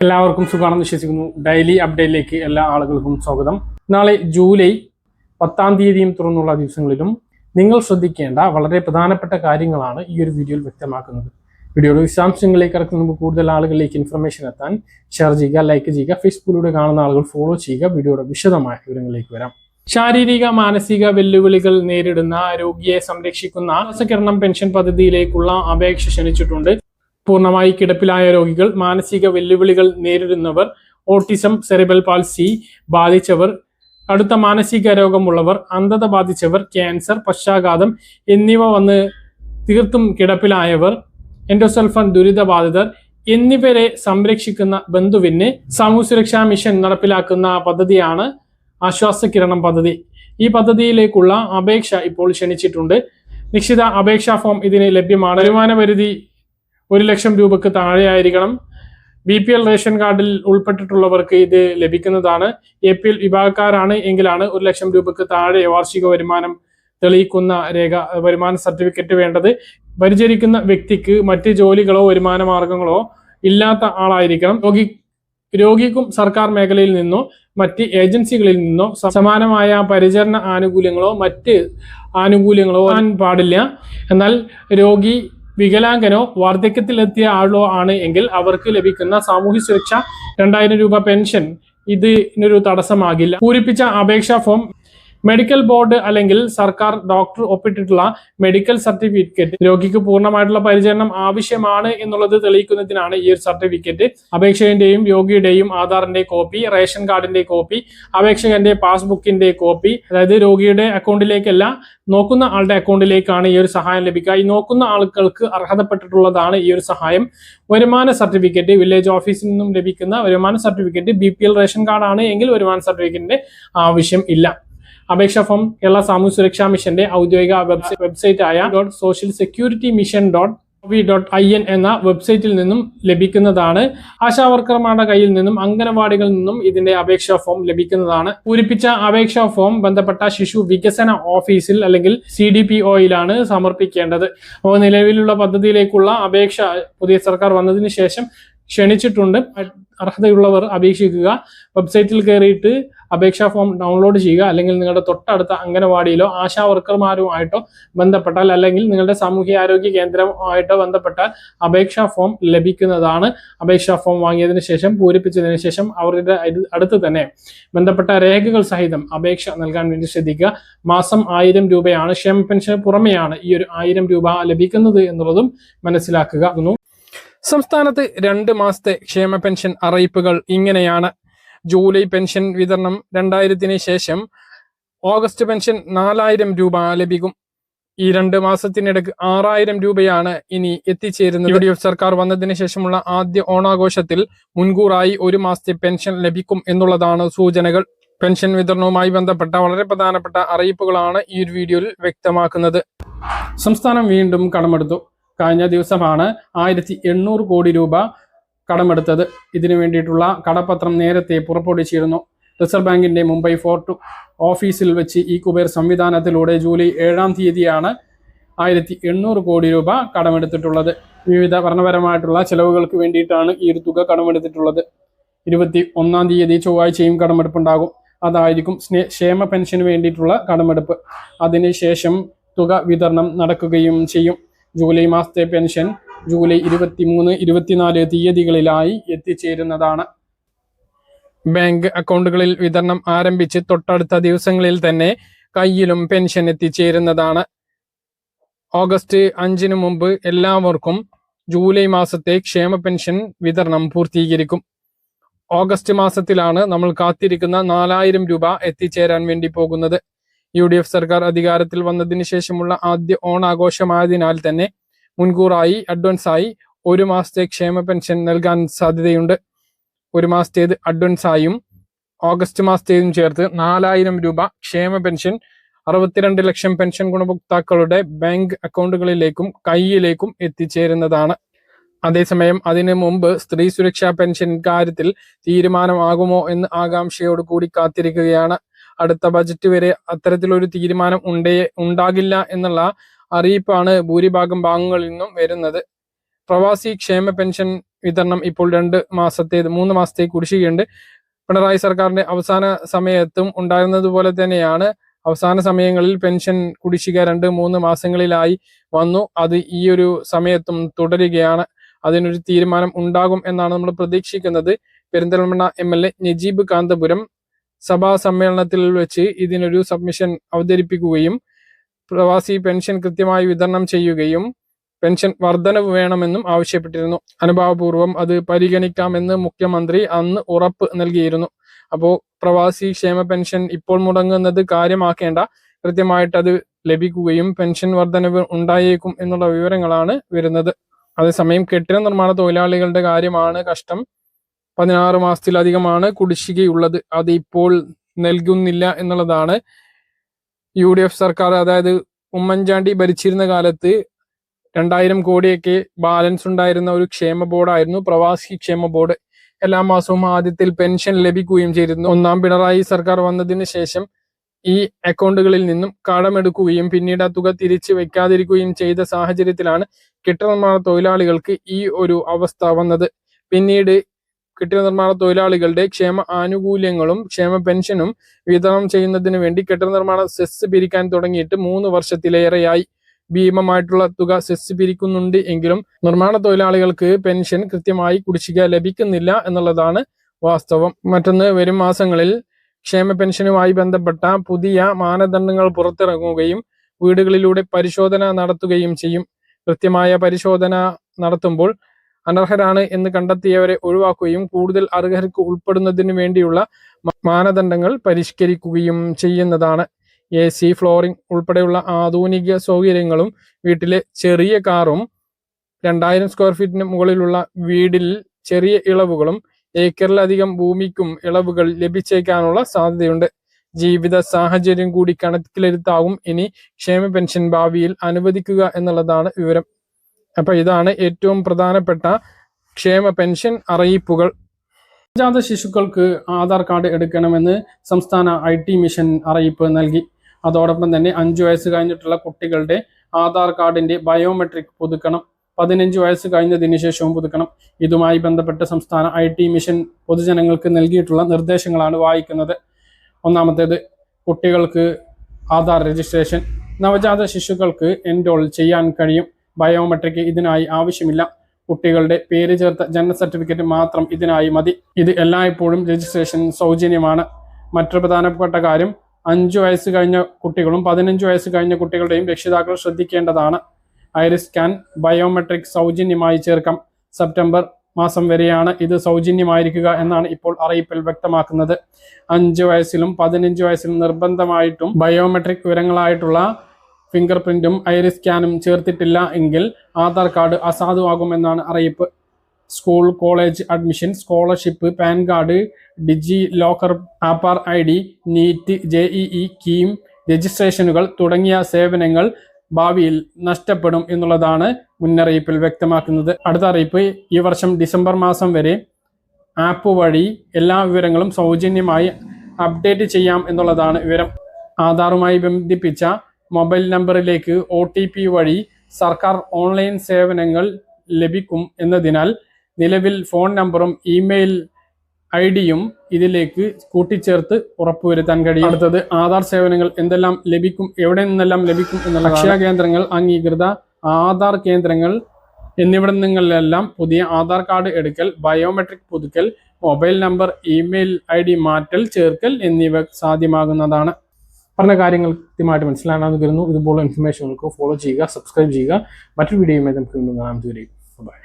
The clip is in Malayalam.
എല്ലാവർക്കും സുഖമാണെന്ന് വിശ്വസിക്കുന്നു. ഡെയിലി അപ്ഡേറ്റിലേക്ക് എല്ലാ ആളുകൾക്കും സ്വാഗതം. നാളെ ജൂലൈ 10-ാം തീയതിയും തുറന്നുള്ള ദിവസങ്ങളിലും നിങ്ങൾ ശ്രദ്ധിക്കേണ്ട വളരെ പ്രധാനപ്പെട്ട കാര്യങ്ങളാണ് ഈ ഒരു വീഡിയോയിൽ വ്യക്തമാക്കുന്നത്. വീഡിയോയുടെ വിശദാംശങ്ങളിലേക്ക് ഇറക്കുന്ന മുമ്പ് കൂടുതൽ ആളുകളിലേക്ക് ഇൻഫർമേഷൻ എത്താൻ ഷെയർ ചെയ്യുക, ലൈക്ക് ചെയ്യുക, ഫേസ്ബുക്കിലൂടെ കാണുന്ന ആളുകൾ ഫോളോ ചെയ്യുക. വീഡിയോയുടെ വിശദമായ വിവരങ്ങളിലേക്ക് വരാം. ശാരീരിക മാനസിക വെല്ലുവിളികൾ നേരിടുന്ന രോഗിയെ സംരക്ഷിക്കുന്ന ശ്വാസകിരണം പെൻഷൻ പദ്ധതിയിലേക്കുള്ള അപേക്ഷ ക്ഷണിച്ചിട്ടുണ്ട്. പൂർണ്ണമായി കിടപ്പിലായ രോഗികൾ, മാനസിക വെല്ലുവിളികൾ നേരിടുന്നവർ, ഓട്ടിസം, സെറിബ്രൽ പാൾസി ബാധിച്ചവർ, കടുത്ത മാനസിക രോഗമുള്ളവർ, അന്ധത ബാധിച്ചവർ, ക്യാൻസർ, പക്ഷാഘാതം എന്നിവ വന്ന് തീർത്തും കിടപ്പിലായവർ, എൻഡോസൾഫാൻ ദുരിതബാധിതർ എന്നിവരെ സംരക്ഷിക്കുന്ന ബന്ധുവിന് സാമൂഹ്യ സുരക്ഷാ മിഷൻ നടപ്പിലാക്കുന്ന പദ്ധതിയാണ് ആശ്വാസകിരണം പദ്ധതി. ഈ പദ്ധതിയിലേക്കുള്ള അപേക്ഷ ഇപ്പോൾ ക്ഷണിച്ചിട്ടുണ്ട്. നിശ്ചിത അപേക്ഷാ ഫോം ഇതിന് ലഭ്യമാണ്. വരുമാന പരിധി 1 ലക്ഷം രൂപക്ക് താഴെയായിരിക്കണം. BPL റേഷൻ കാർഡിൽ ഉൾപ്പെട്ടിട്ടുള്ളവർക്ക് ഇത് ലഭിക്കുന്നതാണ്. APL വിഭാഗക്കാരാണ് എങ്കിലാണ് 1 ലക്ഷം രൂപക്ക് താഴെ വാർഷിക വരുമാനം തെളിയിക്കുന്ന വരുമാന സർട്ടിഫിക്കറ്റ് വേണ്ടത്. പരിചരിക്കുന്ന വ്യക്തിക്ക് മറ്റ് ജോലികളോ വരുമാന മാർഗങ്ങളോ ഇല്ലാത്ത ആളായിരിക്കണം. രോഗിക്കും സർക്കാർ മേഖലയിൽ നിന്നോ മറ്റ് ഏജൻസികളിൽ നിന്നോ സമാനമായ പരിചരണ ആനുകൂല്യങ്ങളോ മറ്റ് ആനുകൂല്യങ്ങളോ പാടില്ല. എന്നാൽ രോഗി വികലാംഗനോ വാർദ്ധക്യത്തിലെത്തിയ ആളോ ആണ് എങ്കിൽ അവർക്ക് ലഭിക്കുന്ന സാമൂഹ്യ സുരക്ഷ 2000 രൂപ പെൻഷൻ ഇതിനൊരു തടസ്സമാകില്ല. പൂരിപ്പിച്ച അപേക്ഷാ ഫോം മെഡിക്കൽ ബോർഡ് അല്ലെങ്കിൽ സർക്കാർ ഡോക്ടർ ഒപ്പിട്ടിട്ടുള്ള മെഡിക്കൽ സർട്ടിഫിക്കറ്റ്, രോഗിക്ക് പൂർണ്ണമായിട്ടുള്ള പരിചരണം ആവശ്യമാണ് എന്നുള്ളത് തെളിയിക്കുന്നതിനാണ് ഈ ഒരു സർട്ടിഫിക്കറ്റ്. അപേക്ഷകന്റെയും രോഗിയുടെയും ആധാറിന്റെ കോപ്പി, റേഷൻ കാർഡിന്റെ കോപ്പി, അപേക്ഷകന്റെ പാസ്ബുക്കിന്റെ കോപ്പി, അതായത് രോഗിയുടെ അക്കൗണ്ടിലേക്കല്ല, നോക്കുന്ന ആളുടെ അക്കൗണ്ടിലേക്കാണ് ഈ ഒരു സഹായം ലഭിക്കുക. ഈ നോക്കുന്ന ആളുകൾക്ക് അർഹതപ്പെട്ടിട്ടുള്ളതാണ് ഈ ഒരു സഹായം. വരുമാന സർട്ടിഫിക്കറ്റ് വില്ലേജ് ഓഫീസിൽ നിന്നും ലഭിക്കുന്ന വരുമാന സർട്ടിഫിക്കറ്റ്. BPL റേഷൻ കാർഡാണ് എങ്കിൽ വരുമാന സർട്ടിഫിക്കറ്റിന്റെ ആവശ്യം ഇല്ല. അപേക്ഷാ ഫോം കേരള സാമൂഹ്യ സുരക്ഷാ മിഷന്റെ ഔദ്യോഗിക വെബ്സൈറ്റ് ആയ socialsecuritymission.gov.in എന്ന വെബ്സൈറ്റിൽ നിന്നും ലഭിക്കുന്നതാണ്. ആശാവർക്കർമാരുടെ കയ്യിൽ നിന്നും അംഗനവാടികളിൽ നിന്നും ഇതിന്റെ അപേക്ഷാ ഫോം ലഭിക്കുന്നതാണ്. പൂരിപ്പിച്ച അപേക്ഷാ ഫോം ബന്ധപ്പെട്ട ശിശു വികസന ഓഫീസിൽ അല്ലെങ്കിൽ CDPOയിലാണ് സമർപ്പിക്കേണ്ടത്. അപ്പോൾ നിലവിലുള്ള പദ്ധതിയിലേക്കുള്ള അപേക്ഷ പുതിയ സർക്കാർ വന്നതിന് ശേഷം ക്ഷണിച്ചിട്ടുണ്ട്. അർഹതയുള്ളവർ അപേക്ഷിക്കുക. വെബ്സൈറ്റിൽ കയറിയിട്ട് അപേക്ഷാ ഫോം ഡൗൺലോഡ് ചെയ്യുക. അല്ലെങ്കിൽ നിങ്ങളുടെ തൊട്ടടുത്ത അംഗനവാടിയിലോ ആശാ വർക്കർമാരുമായിട്ടോ ബന്ധപ്പെട്ടാൽ അല്ലെങ്കിൽ നിങ്ങളുടെ സാമൂഹ്യാരോഗ്യ കേന്ദ്രമായിട്ടോ ബന്ധപ്പെട്ടാൽ അപേക്ഷാ ഫോം ലഭിക്കുന്നതാണ്. അപേക്ഷാ ഫോം വാങ്ങിയതിനു ശേഷം പൂരിപ്പിച്ചതിന് ശേഷം അവരുടെ അടുത്ത് തന്നെ ബന്ധപ്പെട്ട രേഖകൾ സഹിതം അപേക്ഷ നൽകാൻ വേണ്ടി ശ്രദ്ധിക്കുക. മാസം 1000 രൂപയാണ്. ക്ഷേമ പെൻഷന് പുറമെയാണ് ഈ ഒരു 1000 രൂപ ലഭിക്കുന്നത് എന്നുള്ളതും മനസ്സിലാക്കുക. സംസ്ഥാനത്ത് 2 മാസത്തെ ക്ഷേമ പെൻഷൻ അറിയിപ്പുകൾ ഇങ്ങനെയാണ്. ജൂലൈ പെൻഷൻ വിതരണം 2000-ന് ശേഷം ഓഗസ്റ്റ് പെൻഷൻ 4000 രൂപ ലഭിക്കും. ഈ 2 മാസത്തിനിടയ്ക്ക് 6000 രൂപയാണ് ഇനി എത്തിച്ചേരുന്നത്. UDF സർക്കാർ വന്നതിന് ശേഷമുള്ള ആദ്യ ഓണാഘോഷത്തിൽ മുൻകൂറായി 1 മാസത്തെ പെൻഷൻ ലഭിക്കും എന്നുള്ളതാണ് സൂചനകൾ. പെൻഷൻ വിതരണവുമായി ബന്ധപ്പെട്ട വളരെ പ്രധാനപ്പെട്ട അറിയിപ്പുകളാണ് ഈ ഒരു വീഡിയോയിൽ വ്യക്തമാക്കുന്നത്. സംസ്ഥാനം വീണ്ടും കടമെടുത്തു. കഴിഞ്ഞ ദിവസമാണ് 1800 കോടി രൂപ കടമെടുത്തത്. ഇതിനു വേണ്ടിയിട്ടുള്ള കടപ്പത്രം നേരത്തെ പുറപ്പെടുവിച്ചിരുന്നു. റിസർവ് ബാങ്കിന്റെ മുംബൈ ഫോർട്ട് ഓഫീസിൽ വെച്ച് ഈ കുബേർ സംവിധാനത്തിലൂടെ ജൂലൈ 7-ാം തീയതിയാണ് 1800 കോടി രൂപ കടമെടുത്തിട്ടുള്ളത്. വിവിധ ഭരണപരമായിട്ടുള്ള ചെലവുകൾക്ക് വേണ്ടിയിട്ടാണ് ഈ ഒരു തുക കടമെടുത്തിട്ടുള്ളത്. 21-ാം തീയതി ചൊവ്വാഴ്ചയും കടമെടുപ്പുണ്ടാകും. അതായിരിക്കും ക്ഷേമ പെൻഷന് വേണ്ടിയിട്ടുള്ള കടമെടുപ്പ്. അതിനുശേഷം തുക വിതരണം നടക്കുകയും ചെയ്യും. ജൂലൈ മാസത്തെ പെൻഷൻ ജൂലൈ 23, 24 തീയതികളിലായി എത്തിച്ചേരുന്നതാണ്. ബാങ്ക് അക്കൗണ്ടുകളിൽ വിതരണം ആരംഭിച്ച് തൊട്ടടുത്ത ദിവസങ്ങളിൽ തന്നെ കയ്യിലും പെൻഷൻ എത്തിച്ചേരുന്നതാണ്. ഓഗസ്റ്റ് 5-ന് മുമ്പ് എല്ലാവർക്കും ജൂലൈ മാസത്തെ ക്ഷേമ പെൻഷൻ വിതരണം പൂർത്തീകരിക്കും. ഓഗസ്റ്റ് മാസത്തിലാണ് നമ്മൾ കാത്തിരിക്കുന്ന 4000 രൂപ എത്തിച്ചേരാൻ വേണ്ടി പോകുന്നത്. UDF സർക്കാർ അധികാരത്തിൽ വന്നതിന് ശേഷമുള്ള ആദ്യ ഓണാഘോഷമായതിനാൽ തന്നെ മുൻകൂറായി അഡ്വാൻസായി 1 മാസത്തെ ക്ഷേമ പെൻഷൻ നൽകാൻ സാധ്യതയുണ്ട്. 1 മാസത്തേത് അഡ്വാൻസായും ഓഗസ്റ്റ് മാസത്തേതും ചേർത്ത് 4000 രൂപ ക്ഷേമ പെൻഷൻ 62 ലക്ഷം പെൻഷൻ ഗുണഭോക്താക്കളുടെ ബാങ്ക് അക്കൗണ്ടുകളിലേക്കും കൈയിലേക്കും എത്തിച്ചേരുന്നതാണ്. അതേസമയം അതിനു മുമ്പ് സ്ത്രീ സുരക്ഷാ പെൻഷൻ കാര്യത്തിൽ തീരുമാനമാകുമോ എന്ന് ആകാംക്ഷയോട് കൂടി കാത്തിരിക്കുകയാണ്. അടുത്ത ബജറ്റ് വരെ അത്തരത്തിലൊരു തീരുമാനം ഉണ്ടാകില്ല എന്നുള്ള അറിയിപ്പാണ് ഭൂരിഭാഗം ഭാഗങ്ങളിൽ നിന്നും വരുന്നത്. പ്രവാസി ക്ഷേമ പെൻഷൻ വിതരണം ഇപ്പോൾ 3 മാസത്തെ കുടിശ്ശികയുണ്ട്. പിണറായി സർക്കാരിന്റെ അവസാന സമയത്തും ഉണ്ടായിരുന്നതുപോലെ തന്നെയാണ്. അവസാന സമയങ്ങളിൽ പെൻഷൻ കുടിശ്ശിക 2-3 മാസങ്ങളിലായി വന്നു. അത് ഈ ഒരു സമയത്തും തുടരുകയാണ്. അതിനൊരു തീരുമാനം ഉണ്ടാകും എന്നാണ് നമ്മൾ പ്രതീക്ഷിക്കുന്നത്. പെരിന്തൽമണ്ണ MLA നജീബ് കാന്തപുരം സഭാ സമ്മേളനത്തിൽ വെച്ച് ഇതിനൊരു സബ്മിഷൻ അവതരിപ്പിക്കുകയും പ്രവാസി പെൻഷൻ കൃത്യമായി വിതരണം ചെയ്യുകയും പെൻഷൻ വർധനവ് വേണമെന്നും ആവശ്യപ്പെട്ടിരുന്നു. അനുഭാവപൂർവ്വം അത് പരിഗണിക്കാമെന്ന് മുഖ്യമന്ത്രി അന്ന് ഉറപ്പ് നൽകിയിരുന്നു. അപ്പോൾ പ്രവാസി ക്ഷേമ പെൻഷൻ ഇപ്പോൾ മുടങ്ങുന്നത് കാര്യമാക്കേണ്ട, കൃത്യമായിട്ട് അത് ലഭിക്കുകയും പെൻഷൻ വർധനവ് ഉണ്ടായേക്കും എന്നുള്ള വിവരങ്ങളാണ് വരുന്നത്. അതേസമയം കെട്ടിട നിർമ്മാണ തൊഴിലാളികളുടെ കാര്യമാണ് കഷ്ടം. 16 മാസത്തിലധികമാണ് കുടിശ്ശികയുള്ളത്. അത് ഇപ്പോൾ നൽകുന്നില്ല എന്നുള്ളതാണ്. UDF സർക്കാർ, അതായത് ഉമ്മൻചാണ്ടി ഭരിച്ചിരുന്ന കാലത്ത് 2000 കോടിയൊക്കെ ബാലൻസ് ഉണ്ടായിരുന്ന ഒരു ക്ഷേമ ബോർഡായിരുന്നു പ്രവാസി ക്ഷേമ ബോർഡ്. എല്ലാ മാസവും ആദ്യത്തിൽ പെൻഷൻ ലഭിക്കുകയും ചെയ്തിരുന്നു. 1ാം പിണറായി സർക്കാർ വന്നതിന് ശേഷം ഈ അക്കൗണ്ടുകളിൽ നിന്നും കടമെടുക്കുകയും പിന്നീട് ആ തുക തിരിച്ചു വെക്കാതിരിക്കുകയും ചെയ്ത സാഹചര്യത്തിലാണ് കെട്ടിട നിർമ്മാണ തൊഴിലാളികൾക്ക് ഈ ഒരു അവസ്ഥ വന്നത്. പിന്നീട് കെട്ടിട നിർമ്മാണ തൊഴിലാളികളുടെ ക്ഷേമ ആനുകൂല്യങ്ങളും ക്ഷേമ പെൻഷനും വിതരണം ചെയ്യുന്നതിന് വേണ്ടി കെട്ടിട നിർമ്മാണ സെസ് പിരിക്കാൻ തുടങ്ങിയിട്ട് 3 വർഷത്തിലേറെയായി. ഭീമമായിട്ടുള്ള തുക സെസ് പിരിക്കുന്നുണ്ട് എങ്കിലും നിർമ്മാണ തൊഴിലാളികൾക്ക് പെൻഷൻ കൃത്യമായി കുടിശ്ശിക ലഭിക്കുന്നില്ല എന്നുള്ളതാണ് വാസ്തവം. മറ്റൊന്ന്, വരും മാസങ്ങളിൽ ക്ഷേമ പെൻഷനുമായി ബന്ധപ്പെട്ട പുതിയ മാനദണ്ഡങ്ങൾ പുറത്തിറങ്ങുകയും വീടുകളിലൂടെ പരിശോധന നടത്തുകയും ചെയ്യും. കൃത്യമായ പരിശോധന നടത്തുമ്പോൾ അനർഹരാണ് എന്ന് കണ്ടെത്തിയവരെ ഒഴിവാക്കുകയും കൂടുതൽ അർഹർക്ക് ഉൾപ്പെടുന്നതിന് വേണ്ടിയുള്ള മാനദണ്ഡങ്ങൾ പരിഷ്കരിക്കുകയും ചെയ്യുന്നതാണ്. AC, ഫ്ലോറിംഗ് ഉൾപ്പെടെയുള്ള ആധുനിക സൗകര്യങ്ങളും വീട്ടിലെ ചെറിയ കാറും 2000 സ്ക്വയർ ഫീറ്റിന് മുകളിലുള്ള വീടിൽ ചെറിയ ഇളവുകളും ഏക്കറിലധികം ഭൂമിക്കും ഇളവുകൾ ലഭിച്ചേക്കാനുള്ള സാധ്യതയുണ്ട്. ജീവിത സാഹചര്യം കൂടി കണക്കിലെടുത്താവും ഇനി ക്ഷേമ പെൻഷൻ ഭാവിയിൽ അനുവദിക്കുക എന്നുള്ളതാണ് വിവരം. അപ്പൊ ഇതാണ് ഏറ്റവും പ്രധാനപ്പെട്ട ക്ഷേമ പെൻഷൻ അറിയിപ്പുകൾ. നവജാത ശിശുക്കൾക്ക് ആധാർ കാർഡ് എടുക്കണമെന്ന് സംസ്ഥാന IT മിഷൻ അറിയിപ്പ് നൽകി. അതോടൊപ്പം തന്നെ 5 വയസ്സ് കഴിഞ്ഞിട്ടുള്ള കുട്ടികളുടെ ആധാർ കാർഡിന്റെ ബയോമെട്രിക് പുതുക്കണം. 15 വയസ്സ് കഴിഞ്ഞതിന് ശേഷവും പുതുക്കണം. ഇതുമായി ബന്ധപ്പെട്ട് സംസ്ഥാന IT മിഷൻ പൊതുജനങ്ങൾക്ക് നൽകിയിട്ടുള്ള നിർദ്ദേശങ്ങളാണ് വായിക്കുന്നത്. ഒന്നാമത്തേത്, കുട്ടികൾക്ക് ആധാർ രജിസ്ട്രേഷൻ. നവജാത ശിശുക്കൾക്ക് എൻറോൾ ചെയ്യാൻ കഴിയും. ബയോമെട്രിക് ഇതിനായി ആവശ്യമില്ല. കുട്ടികളുടെ പേര് ചേർത്ത ജനന സർട്ടിഫിക്കറ്റ് മാത്രം ഇതിനായി മതി. ഇത് എല്ലായ്പ്പോഴും രജിസ്ട്രേഷൻ സൗജന്യമാണ്. മറ്റൊരു പ്രധാനപ്പെട്ട കാര്യം, 5 വയസ്സ് കഴിഞ്ഞ കുട്ടികളും 15 വയസ്സ് കഴിഞ്ഞ കുട്ടികളുടെയും രക്ഷിതാക്കൾ ശ്രദ്ധിക്കേണ്ടതാണ്. ഐറിസ് സ്കാൻ ബയോമെട്രിക് സൗജന്യമായി ചേർക്കാം. സെപ്റ്റംബർ മാസം വരെയാണ് ഇത് സൗജന്യമായിരിക്കുക എന്നാണ് ഇപ്പോൾ അറിയിപ്പിൽ വ്യക്തമാക്കുന്നത്. 5 വയസ്സിലും 15 വയസ്സിലും നിർബന്ധമായിട്ടും ബയോമെട്രിക് വിവരങ്ങളായിട്ടുള്ള ഫിംഗർ പ്രിന്റും ഐറിസ് സ്കാനും ചേർത്തിട്ടില്ല എങ്കിൽ ആധാർ കാർഡ് അസാധുവാകുമെന്നാണ് അറിയിപ്പ്. School, college admission, scholarship, PAN card, DigiLocker, Aadhaar ID, NEET, JEE, KEAM രജിസ്ട്രേഷനുകൾ തുടങ്ങിയ സേവനങ്ങൾ ഭാവിയിൽ നഷ്ടപ്പെടും എന്നുള്ളതാണ് മുന്നറിയിപ്പിൽ വ്യക്തമാക്കുന്നത്. അടുത്ത അറിയിപ്പ്, ഈ വർഷം ഡിസംബർ മാസം വരെ ആപ്പ് വഴി എല്ലാ വിവരങ്ങളും സൗജന്യമായി അപ്ഡേറ്റ് ചെയ്യാം എന്നുള്ളതാണ് വിവരം. ആധാറുമായി ബന്ധിപ്പിച്ച മൊബൈൽ നമ്പറിലേക്ക് OTP വഴി സർക്കാർ ഓൺലൈൻ സേവനങ്ങൾ ലഭിക്കും എന്നതിനാൽ നിലവിൽ ഫോൺ നമ്പറും ഇമെയിൽ ID-യും ഇതിലേക്ക് കൂട്ടിച്ചേർത്ത് ഉറപ്പുവരുത്താൻ കഴിയും. അടുത്തത്, ആധാർ സേവനങ്ങൾ എന്തെല്ലാം ലഭിക്കും, എവിടെ നിന്നെല്ലാം ലഭിക്കും എന്നുള്ള അക്ഷയ കേന്ദ്രങ്ങൾ, അംഗീകൃത ആധാർ കേന്ദ്രങ്ങൾ എന്നിവിടങ്ങളിലെല്ലാം പുതിയ ആധാർ കാർഡ് എടുക്കൽ, ബയോമെട്രിക് പുതുക്കൽ, മൊബൈൽ നമ്പർ, ഇമെയിൽ ID മാറ്റൽ, ചേർക്കൽ എന്നിവ സാധ്യമാകുന്നതാണ്. പറഞ്ഞ കാര്യങ്ങൾ കൃത്യമായിട്ട് മനസ്സിലാണെന്ന് കരുതുന്നു. ഇതുപോലുള്ള ഇൻഫർമേഷനുകൾക്ക് ഫോളോ ചെയ്യുക, സബ്സ്ക്രൈബ് ചെയ്യുക. മറ്റൊരു വീഡിയോയുമായി നമുക്ക് കാണാം. ബൈ.